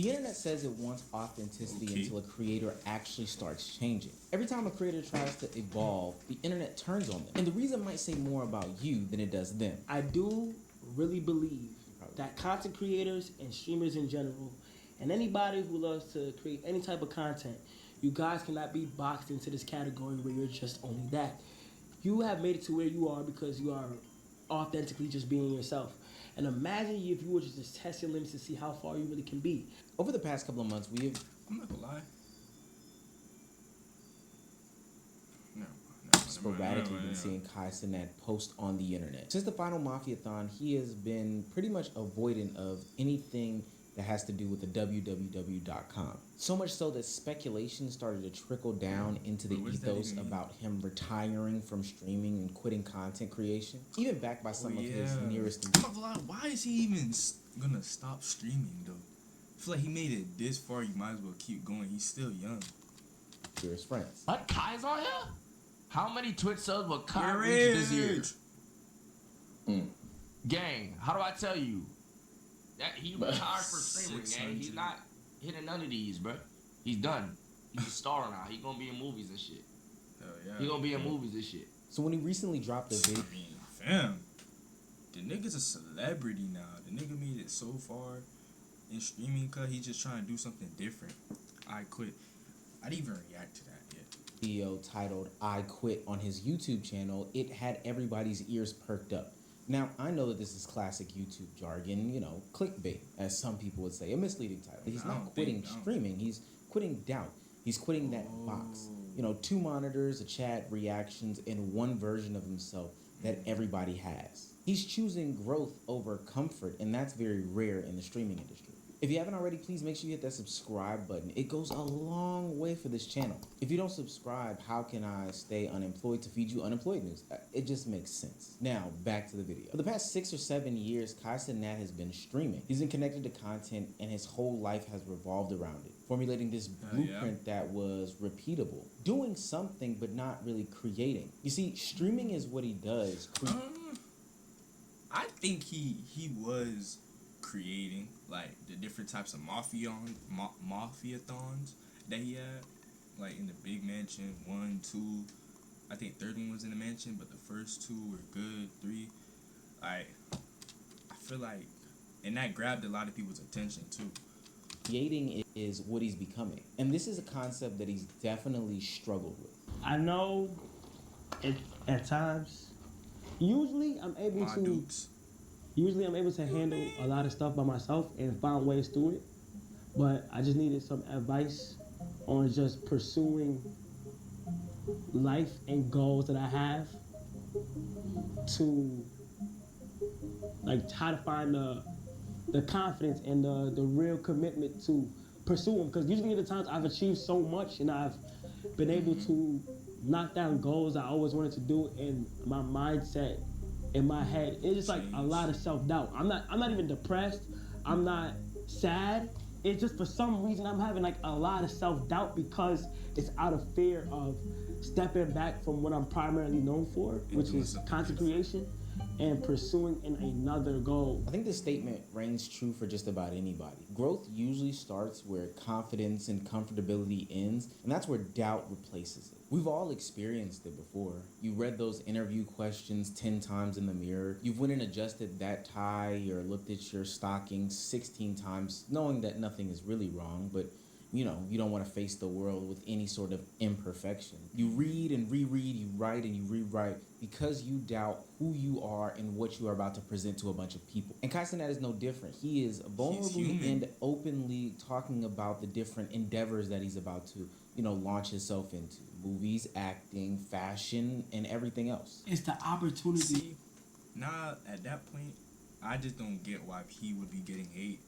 The internet says it wants authenticity until a creator actually starts changing. Every time a creator tries to evolve, the internet turns on them. And the reason might say more about you than it does them. I do really believe that content creators and streamers in general, and anybody who loves to create any type of content, you guys cannot be boxed into this category where you're just only that. You have made it to where you are because you are authentically just being yourself. And imagine if you were to just test your limits to see how far you really can be. Over the past couple of months, we have... I'm not gonna lie. sporadically been seeing Cenat post on the internet. Since the final Mafia-thon, he has been pretty much avoidant of anything that has to do with the www.com. So much so that speculation started to trickle down into the ethos about him retiring from streaming and quitting content creation, even backed by some of his nearest. I'm not gonna lie, why is he even gonna stop streaming though? I feel like he made it this far, you might as well keep going. He's still young. Dearest friends. What? Kai's on here? How many Twitch subs will Kai reach this year? Gang, how do I tell you? That he retired for streaming, gang. He's not hitting none of these, bro. He's done. He's a star now. He gonna be in movies and shit. Hell yeah. He gonna be in movies and shit. So when he recently dropped a video, I mean, fam, the nigga's a celebrity now. The nigga made it so far in streaming cause he's just trying to do something different. I quit. I didn't even react to that yet. Video titled "I Quit" on his YouTube channel, it had everybody's ears perked up. Now, I know that this is classic YouTube jargon, you know, clickbait, as some people would say, a misleading title. He's not quitting streaming, he's quitting doubt. He's quitting that box. You know, 2 monitors, a chat, reactions, and one version of himself that everybody has. He's choosing growth over comfort, and that's very rare in the streaming industry. If you haven't already, please make sure you hit that subscribe button. It goes a long way for this channel. If you don't subscribe, how can I stay unemployed to feed you unemployed news? It just makes sense. Now, back to the video. For the past 6 or 7 years, Cenat has been streaming. He's been connected to content, and his whole life has revolved around it, formulating this blueprint that was repeatable. Doing something, but not really creating. You see, streaming is what he does. I think he was creating like the different types of mafia-thons that he had, like in the big mansion, 1, 2. I think third one was in the mansion, but the first 2 were good. 3, I feel like, and that grabbed a lot of people's attention too. Creating is what he's becoming, and this is a concept that he's definitely struggled with. I know at times, usually I'm able to handle a lot of stuff by myself and find ways through it. But I just needed some advice on just pursuing life and goals that I have to like how to find the confidence and the real commitment to pursue them. Because usually at the times I've achieved so much and I've been able to knock down goals I always wanted to do, and my mindset in my head, it's just like a lot of self-doubt. I'm not even depressed. I'm not sad. It's just for some reason I'm having like a lot of self-doubt because it's out of fear of stepping back from what I'm primarily known for, which is content creation, and pursuing another goal. I think this statement rings true for just about anybody. Growth usually starts where confidence and comfortability ends, and that's where doubt replaces it. We've all experienced it before. You read those interview questions 10 times in the mirror. You've went and adjusted that tie or looked at your stockings 16 times, knowing that nothing is really wrong, but you know, you don't want to face the world with any sort of imperfection. You read and reread, you write and you rewrite because you doubt who you are and what you are about to present to a bunch of people. And Cenat is no different. He is vulnerably and openly talking about the different endeavors that he's about to, you know, launch himself into. Movies, acting, fashion, and everything else. It's the opportunity. See, now at that point, I just don't get why he would be getting hate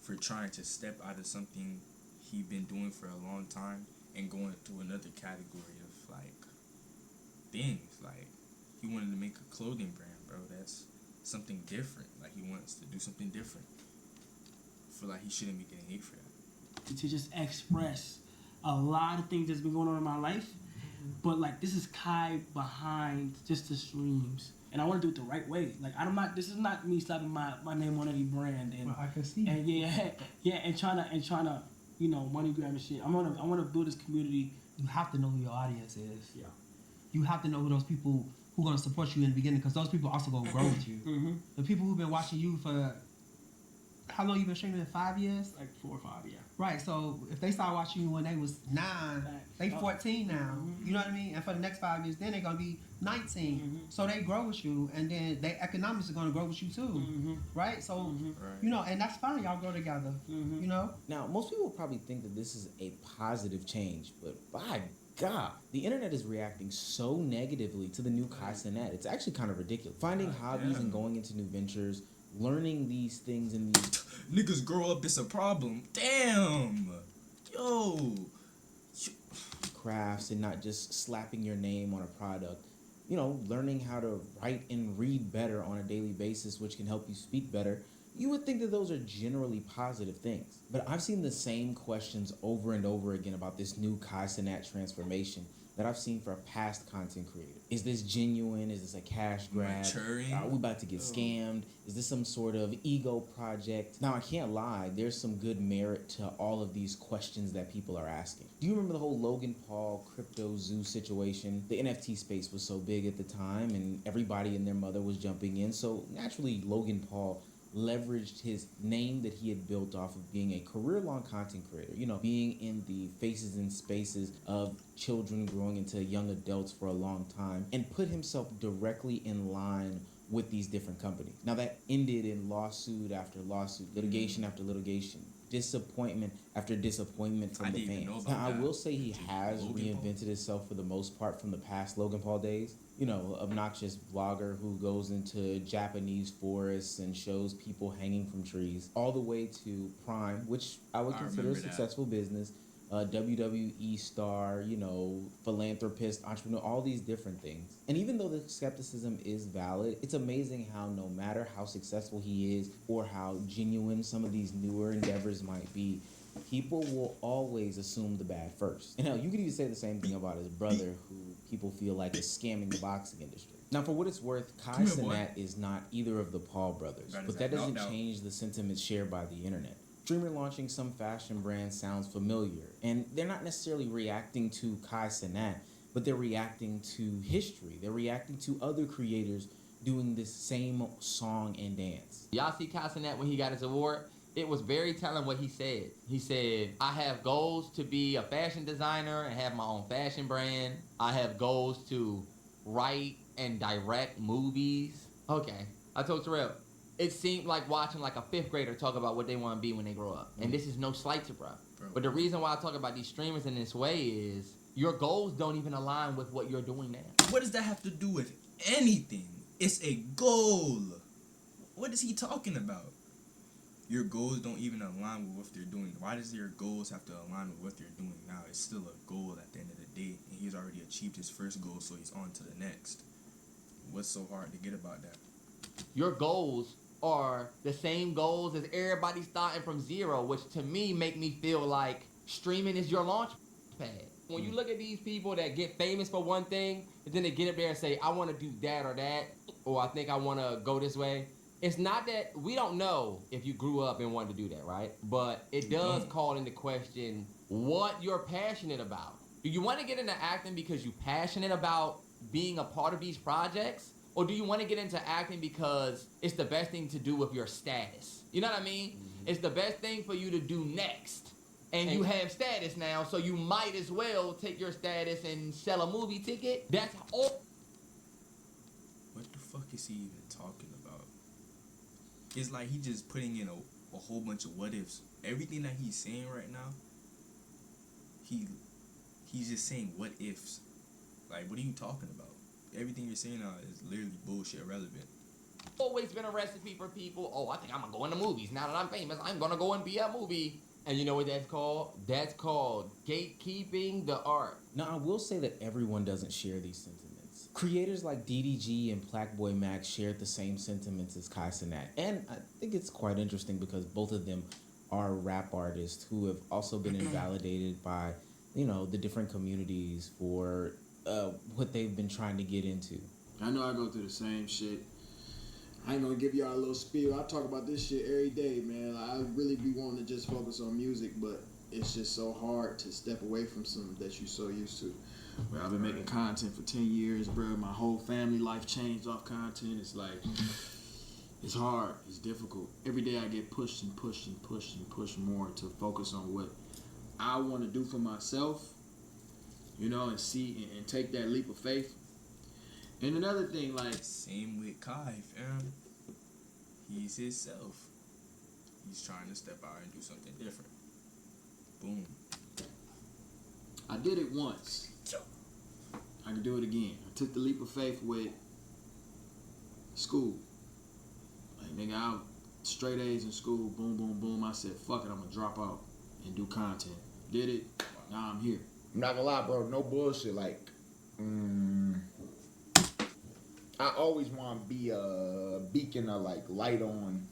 for trying to step out of something he's been doing for a long time and going to another category of like things. Like he wanted to make a clothing brand, bro. That's something different. Like he wants to do something different. I feel like he shouldn't be getting hate for that. To just express a lot of things that's been going on in my life, but like this is Kai behind just the streams. and I want to do it the right way. Like I'm not. This is not me slapping my name on any brand and Well, I can see. and and trying to money grab and shit. I want to build this community. You have to know who your audience is. Yeah. You have to know who those people who are gonna support you in the beginning, because those people also gonna grow with you. Mm-hmm. The people who've been watching you for how long you been streaming? 5 years? Like 4 or 5, yeah. Right. So if they start watching you when they was 9, they 14 now. Mm-hmm. You know what I mean? And for the next 5 years, then they're gonna be 19. Mm-hmm. So they grow with you, and then their economics are gonna grow with you too. Mm-hmm. Right. So Right. and that's fine. Y'all grow together. Mm-hmm. You know. Now, most people probably think that this is a positive change, but by God, the internet is reacting so negatively to the new Cenat. It's actually kind of ridiculous. Finding hobbies and going into new ventures, learning these things in these Niggas grow up, it's a problem. Damn. Yo. crafts and not just slapping your name on a product. Learning how to write and read better on a daily basis, which can help you speak better. You would think that those are generally positive things. But I've seen the same questions over and over again about this new Cenat transformation that I've seen for past content creators. Is this genuine? Is this a cash grab? Maturing? Are we about to get scammed? Is this some sort of ego project? Now, I can't lie. There's some good merit to all of these questions that people are asking. Do you remember the whole Logan Paul crypto zoo situation? The NFT space was so big at the time, and everybody and their mother was jumping in. So naturally, Logan Paul leveraged his name that he had built off of being a career-long content creator, being in the faces and spaces of children growing into young adults for a long time, and put himself directly in line with these different companies. Now that ended in lawsuit after lawsuit, litigation after litigation, disappointment after disappointment from I the didn't even know fans. about Now, I that. will say he has Logan reinvented himself for the most part from the past Logan Paul days. Obnoxious vlogger who goes into Japanese forests and shows people hanging from trees, all the way to Prime, which I would I consider a remember that. successful business, WWE star, philanthropist, entrepreneur, all these different things. And even though the skepticism is valid, it's amazing how no matter how successful he is or how genuine some of these newer endeavors might be, people will always assume the bad first. And hell, you could even say the same thing about his brother, who people feel like is scamming the boxing industry. Now, for what it's worth, Come here, boy. Cenat is not either of the Paul brothers, That is but that a doesn't knockout. change the sentiment shared by the internet. Streamer launching some fashion brand sounds familiar, and they're not necessarily reacting to Cenat, but they're reacting to history. They're reacting to other creators doing this same song and dance. Y'all see Cenat when he got his award? It was very telling what he said. He said, I have goals to be a fashion designer and have my own fashion brand. I have goals to write and direct movies. Okay. I told Terrell, it seemed like watching like a 5th grader talk about what they want to be when they grow up. And this is no slight to bro. But the reason why I talk about these streamers in this way is your goals don't even align with what you're doing now. What does that have to do with anything? It's a goal. What is he talking about? Your goals don't even align with what they're doing. Why does your goals have to align with what they're doing now? It's still a goal at the end of the day, and he's already achieved his first goal, so he's on to the next. What's so hard to get about that? Your goals are the same goals as everybody starting from zero, which to me make me feel like streaming is your launch pad. When you look at these people that get famous for one thing, and then they get up there and say, I want to do that or that, or I think I want to go this way. It's not that we don't know if you grew up and wanted to do that, right? But it does call into question what you're passionate about. Do you want to get into acting because you're passionate about being a part of these projects? Or do you want to get into acting because it's the best thing to do with your status? You know what I mean? It's the best thing for you to do next. And you have status now, so you might as well take your status and sell a movie ticket. That's all. What the fuck is he even talking about? It's like he just putting in a whole bunch of what ifs. Everything that he's saying right now, he's just saying what ifs. Like, what are you talking about? Everything you're saying now is literally bullshit relevant. Always been a recipe for people. Oh, I think I'm gonna go into movies. Now that I'm famous, I'm gonna go and be a movie. And you know what that's called? That's called gatekeeping the art. Now, I will say that everyone doesn't share these sentiments. Creators like DDG and Blackboy Max shared the same sentiments as Cenat. And I think it's quite interesting because both of them are rap artists who have also been invalidated by, the different communities for what they've been trying to get into. I know I go through the same shit. I ain't gonna give y'all a little spiel. I talk about this shit every day, man. I really be wanting to just focus on music, but it's just so hard to step away from something that you're so used to. But I've been making content for 10 years, bro. My whole family life changed off content. It's like, it's hard. It's difficult. Every day I get pushed and pushed and pushed and pushed more to focus on what I want to do for myself, you know, and see and take that leap of faith. And another thing, like, same with Kai, fam. He's himself. He's trying to step out and do something different. Boom. I did it once. I can do it again. I took the leap of faith with school. Like, nigga, I straight A's in school. Boom, boom, boom. I said, fuck it, I'm gonna drop out and do content. Did it. Now I'm here. I'm not gonna lie, bro. No bullshit. Like, I always want to be a beacon of like light on.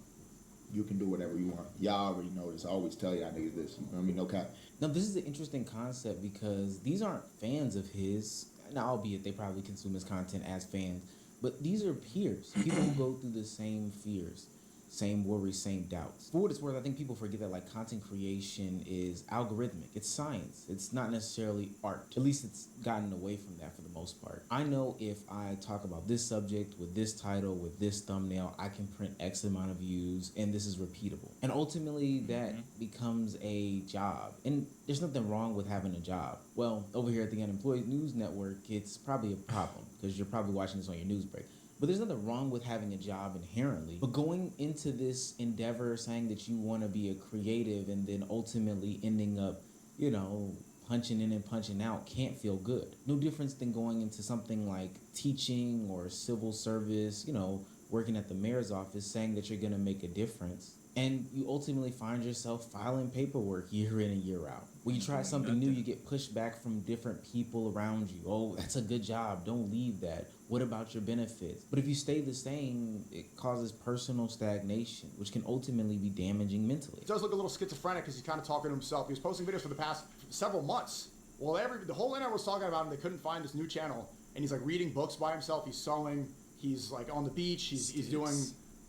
You can do whatever you want. Y'all already know this. I always tell y'all niggas this. You know what I mean? No cap. Now, this is an interesting concept because these aren't fans of his. Now, albeit they probably consume his content as fans, but these are peers. People who go through the same fears, same worries, same doubts. For what it's worth, I think people forget that like content creation is algorithmic. It's science. It's not necessarily art. At least it's gotten away from that for the most part. I know if I talk about this subject with this title, with this thumbnail, I can print X amount of views and this is repeatable. And ultimately that becomes a job. And there's nothing wrong with having a job. Well, over here at the Unemployed News Network, it's probably a problem because you're probably watching this on your news break. But there's nothing wrong with having a job inherently. But going into this endeavor saying that you want to be a creative and then ultimately ending up, you know, punching in and punching out can't feel good. No difference than going into something like teaching or civil service, you know, working at the mayor's office saying that you're going to make a difference. And you ultimately find yourself filing paperwork year in and year out. When you try something new, you get pushed back from different people around you. Oh, that's a good job. Don't leave that. What about your benefits? But if you stay the same, it causes personal stagnation, which can ultimately be damaging mentally. He does look a little schizophrenic because he's kind of talking to himself. He was posting videos for the past several months. Well, the whole internet was talking about him. They couldn't find his new channel. And he's like reading books by himself. He's sewing. He's like on the beach. He's doing...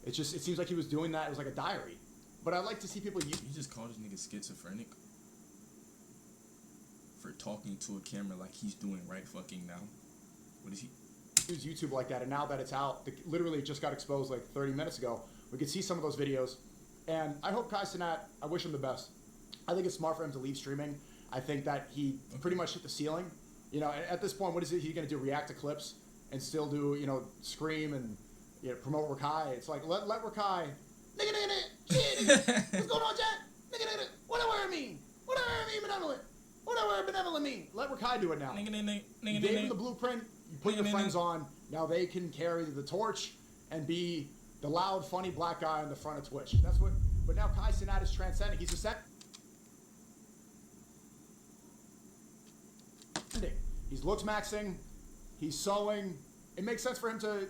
It seems like he was doing that. It was like a diary. But I'd like to see people... You just called this nigga schizophrenic? For talking to a camera like he's doing right fucking now? What is he... Use YouTube like that, and now that it's out, literally it just got exposed like 30 minutes ago. We could see some of those videos, and I hope Kai Cenat, I wish him the best. I think it's smart for him to leave streaming. I think that he pretty much hit the ceiling. You know, at this point, what is he going to do? React to clips and still do, you know, scream and promote Rakai? It's like let Rakai, nigga, what's going on, Jack? Nigga, what do I mean? What do I mean benevolent? What do I benevolent mean? Let Rakai do it now. You gave him the blueprint. You put your friends on. Now they can carry the torch and be the loud, funny black guy in the front of Twitch. That's what. But now Kai Cenat is transcending. He's ascending. He's looks maxing. He's sewing. It makes sense for him to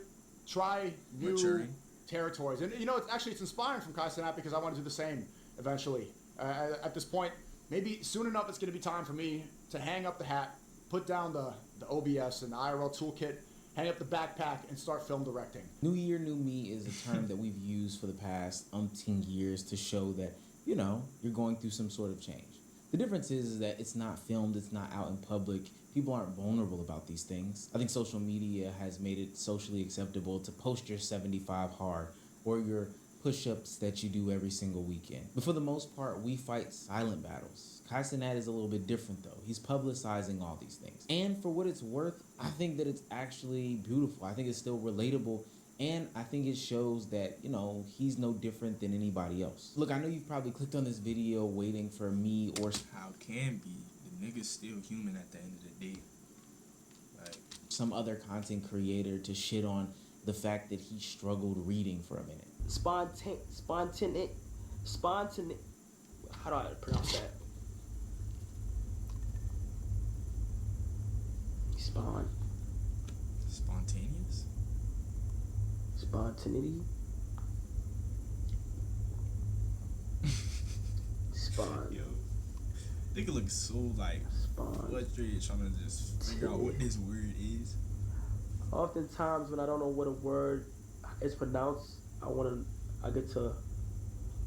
try new territories. And you know, it's inspiring from Kai Cenat because I want to do the same eventually. At this point, maybe soon enough, it's going to be time for me to hang up the hat, put down the OBS and the IRL toolkit, hang up the backpack, and start film directing. New year, new me is a term that we've used for the past umpteen years to show that, you know, you're going through some sort of change. The difference is that it's not filmed, it's not out in public. People aren't vulnerable about these things. I think social media has made it socially acceptable to post your 75 hard or your push-ups that you do every single weekend. But for the most part, we fight silent battles. Kai Cenat is a little bit different though. He's publicizing all these things. And for what it's worth, I think that it's actually beautiful. I think it's still relatable. And I think it shows that, you know, he's no different than anybody else. Look, I know you've probably clicked on this video waiting for me or... How can be? The nigga's still human at the end of the day. Like, some other content creator to shit on the fact that he struggled reading for a minute. Spontaneous. How do I pronounce that? Spontaneous? Spontaneity? Yo. Nigga look so like frustrated trying to just figure out what this word is. Oftentimes, when I don't know what a word is pronounced, I get to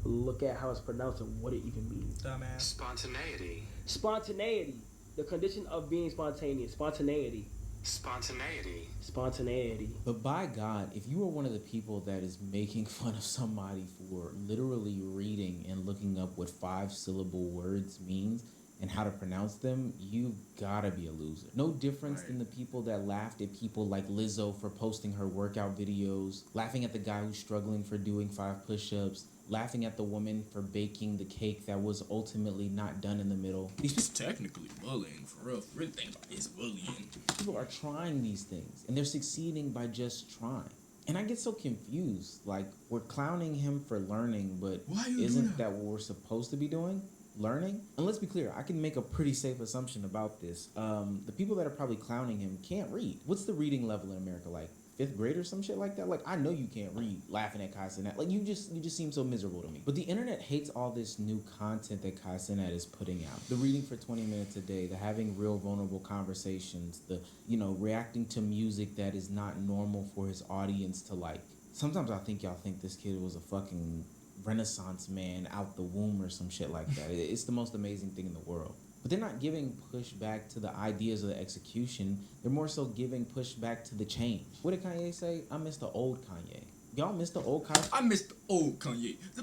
look at how it's pronounced and what it even means. Dumbass. Spontaneity. Spontaneity, the condition of being spontaneous. Spontaneity. Spontaneity. Spontaneity. But by God, if you are one of the people that is making fun of somebody for literally reading and looking up what 5-syllable words means and how to pronounce them, you've gotta be a loser. No difference than the people that laughed at people like Lizzo for posting her workout videos, laughing at the guy who's struggling for doing 5 push-ups, laughing at the woman for baking the cake that was ultimately not done in the middle. It's technically bullying, for real. Really think about it, it's bullying. People are trying these things, and they're succeeding by just trying. And I get so confused. Like, we're clowning him for learning, but isn't that what we're supposed to be doing? Learning? And let's be clear, I can make a pretty safe assumption about this. The people that are probably clowning him can't read. What's the reading level in America like? 5th grade or some shit like that? Like, I know you can't read laughing at Kai Cenat. Like, you just seem so miserable to me. But the internet hates all this new content that Kai Cenat is putting out. The reading for 20 minutes a day, the having real vulnerable conversations, the, reacting to music that is not normal for his audience to like. Sometimes I think y'all think this kid was a fucking Renaissance man out the womb or some shit like that. It's the most amazing thing in the world. But they're not giving pushback to the ideas of the execution. They're more so giving pushback to the change. What did Kanye say? I miss the old Kanye. Y'all miss the old Kanye? I miss the old Kanye. The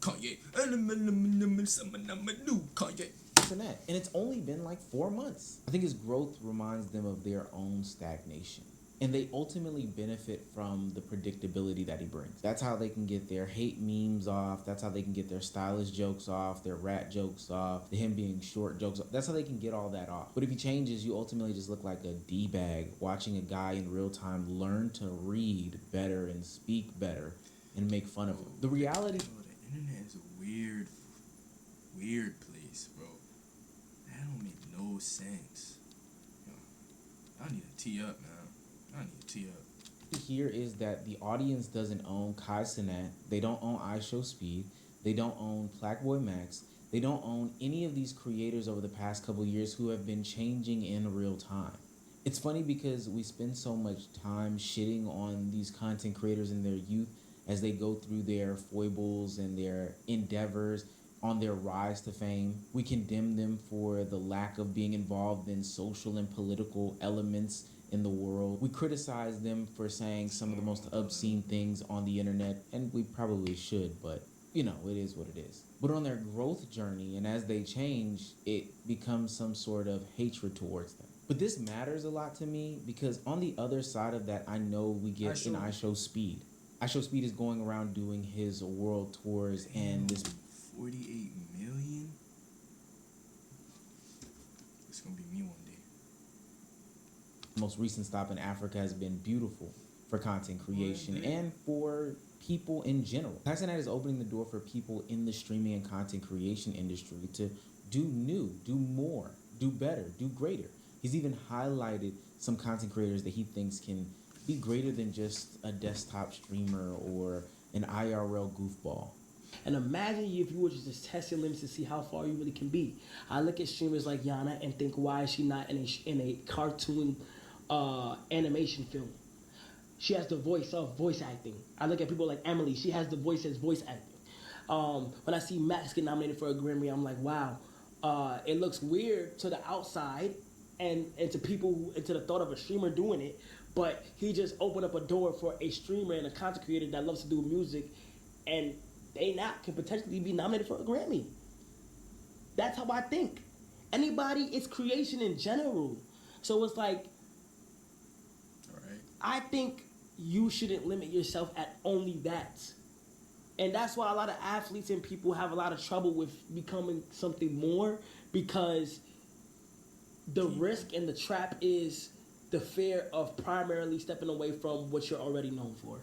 Kanye. And the new Kanye. And it's only been like 4 months. I think his growth reminds them of their own stagnation. And they ultimately benefit from the predictability that he brings. That's how they can get their hate memes off. That's how they can get their stylish jokes off, their rat jokes off, him being short jokes off. That's how they can get all that off. But if he changes, you ultimately just look like a D-bag watching a guy in real time learn to read better and speak better and make fun of him. The reality... Bro, the internet is a weird place, bro. That don't make no sense. I need to tee up, man. I need to tee up. Here is that the audience doesn't own Kai Cenat. They don't own iShowSpeed. They don't own Blackboy Max. They don't own any of these creators over the past couple years who have been changing in real time. It's funny because we spend so much time shitting on these content creators in their youth as they go through their foibles and their endeavors on their rise to fame. We condemn them for the lack of being involved in social and political elements in the world. We criticize them for saying some of the most obscene things on the internet, and we probably should, but it is what it is. But on their growth journey, and as they change, it becomes some sort of hatred towards them. But this matters a lot to me because on the other side of that, I know we get in iShowSpeed. iShowSpeed is going around doing his world tours and this 48 million? It's gonna be me one day. most recent stop in Africa has been beautiful for content creation and for people in general. Kai Cenat is opening the door for people in the streaming and content creation industry to do new, do more, do better, do greater. He's even highlighted some content creators that he thinks can be greater than just a desktop streamer or an IRL goofball. And imagine if you were to just test your limits to see how far you really can be. I look at streamers like Yana and think, why is she not in a cartoon animation film? She has the voice of voice acting. I look at people like Emily. She has the voice as voice acting. When I see Max get nominated for a Grammy, I'm like, wow. It looks weird to the outside and to people, and to the thought of a streamer doing it. But he just opened up a door for a streamer and a content creator that loves to do music, and they now can potentially be nominated for a Grammy. That's how I think. Anybody, it's creation in general. So it's like, I think you shouldn't limit yourself at only that. And that's why a lot of athletes and people have a lot of trouble with becoming something more, because the risk and the trap is the fear of primarily stepping away from what you're already known for.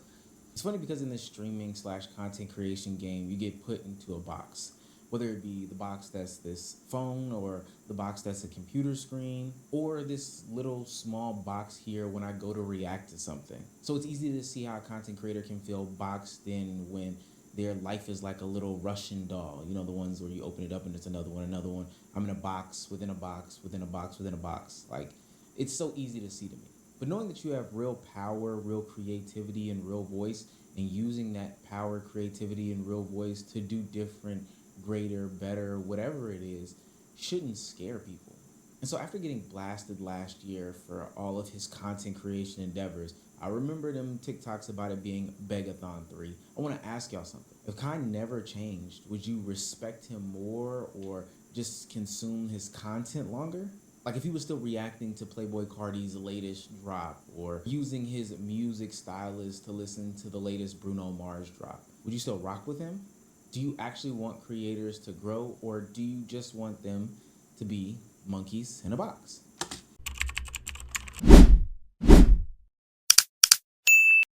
It's funny because in this streaming/content creation game, you get put into a box. Whether it be the box that's this phone, or the box that's a computer screen, or this little small box here when I go to react to something. So it's easy to see how a content creator can feel boxed in when their life is like a little Russian doll. You know, the ones where you open it up and it's another one. I'm in a box within a box within a box within a box. Like, it's so easy to see to me. But knowing that you have real power, real creativity, and real voice, and using that power, creativity, and real voice to do different, greater, better, whatever it is, shouldn't scare people. And so after getting blasted last year for all of his content creation endeavors, I remember them TikToks about it being Begathon 3. I want to ask y'all something. If Kai never changed, would you respect him more or just consume his content longer? Like if he was still reacting to Playboi Carti's latest drop or using his music stylist to listen to the latest Bruno Mars drop, would you still rock with him? Do you actually want creators to grow, or do you just want them to be monkeys in a box?